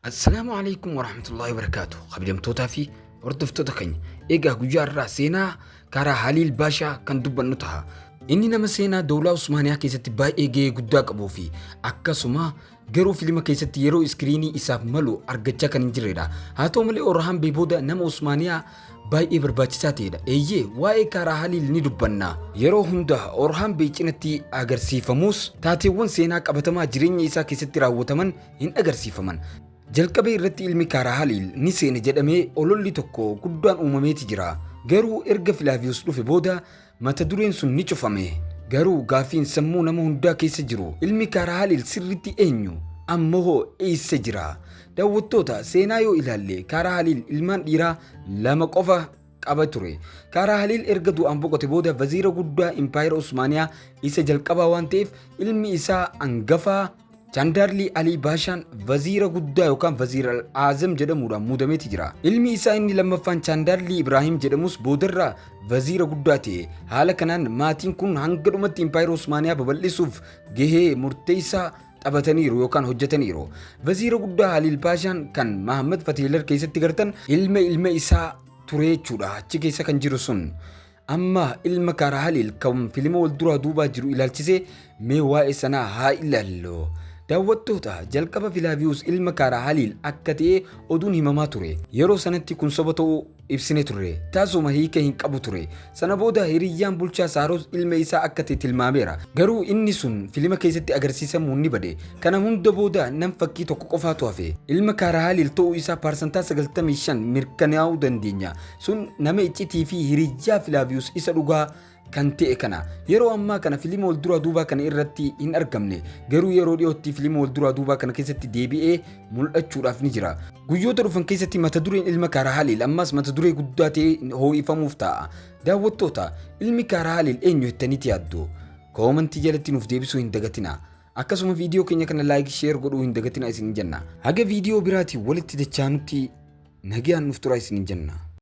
السلام عليكم ورحمة الله وبركاته. خبيجمتوتا في hordoftoota keenya eegaa guyyaa irraa seenaa karaa Haliil Baashaa kan dubbannu ta'a. Inni nama seenaa Dawlaa Usmaaniyaa keessatti baay'ee gahee guddaa qabuu fi akkasuma garuu fiilima keessatti yeroo iskiriinii isaaf malu argachaa kan hin jirredha. Haa ta'u malee Orhaan Bey booda nama Usmaaniyaa baay'ee barbaachisaa ta'edha. Eeyyee waa'ee karaa Haliil ni dubbanna. Yeroo hunda Orhaan Bey cinatti agarsiifamus taateewwan seenaa qabatamaa jireenya isaa keessatti raawwataman hin agarsiifaman. jalqabee irratti ilmi karaa Haliil ni seene jedhamee ololli tokko guddaan uumameeti jira. Garuu erga Filaaviyoos dhufe booda mata dureen sun ni cufame. Garuu gaafiin sammuu nama hundaa keessa jiru ilmi karaa Haliil sirriitti eenyu? Ammoo eessa jira? Daawwattoota seenaa yoo ilaalle karaa Haliil ilmaan dhiiraa lama qofa qaba ture. Karaa Haliil erga du'aan boqote booda waziira guddaa Impaayera Usmaaniyaa isa jalqabaa waan ta'eef ilmi isaa hangafaa Chandarli Ali Baashaan waziira guddaa yookaan waziira Azam jedhamuudhaan muudameeti jira. Ilmi isaa inni lammaffaan Chandarli Ibraahim jedhamus boodarraa waziira guddaa ta'e. Haala kanaan maatiin kun hanga dhumatti Impaayera Usmaaniyaa babal'isuuf gahee murteessaa taphataniiru yookaan hojjetaniiru. Waziira guddaa Haliil Baashaan kan Mahammad Fatiilar keessatti gartan ilma isaa ture jechuudha. Achi keessa kan jiru sun. Amma ilma karaa Haliil kan fiilima wal duraa duubaa jiru ilaalchisee mee waa'ee sanaa haa ilaallu. daawwattoota jalqaba Filaaviyoos ilma karaa Haliil akka ta'e oduun himamaa ture. Yeroo sanatti kun soba ta'uu ibsine ture. Taasuma hiika hin qabu ture. Sana booda hiriyyaan bulchaa Saaros ilma isaa akka ta'e tilmaameera. Garuu inni sun fiilima keessatti agarsiisamuu ni bade. Kana hunda booda nam fakkii tokko qofaatu hafe. Ilma karaa Haliil ta'uu isaa parsantaa 95 mirkanaa'uu dandeenya. Sun nama iccitii fi hiriyyaa Filaaviyoos isa dhugaa kan ta'e kana. Yeroo ammaa kana fiilima wal duraa duubaa kana irratti hin argamne. Garuu yeroo dhiyootti fiilima wal duraa duubaa kana keessatti deebi'ee mul'achuudhaaf ni jira. Guyyoota dhufan keessatti mata dureen ilma karaa Haliil ammas mata duree guddaa ta'e ho'ifamuuf ta'a. Daawwattoota ilmi karaa Haliil eenyu jettaniiti yaaddu? Koomentii jalatti nuuf deebisuu hin dagatina. Akkasuma viidiyoo keenya kana laayik sheer godhuu hin dagatina isin jenna. Haga viidiyoo biraatiin walitti dachaanutti nagaan nuuf turaa isin jenna.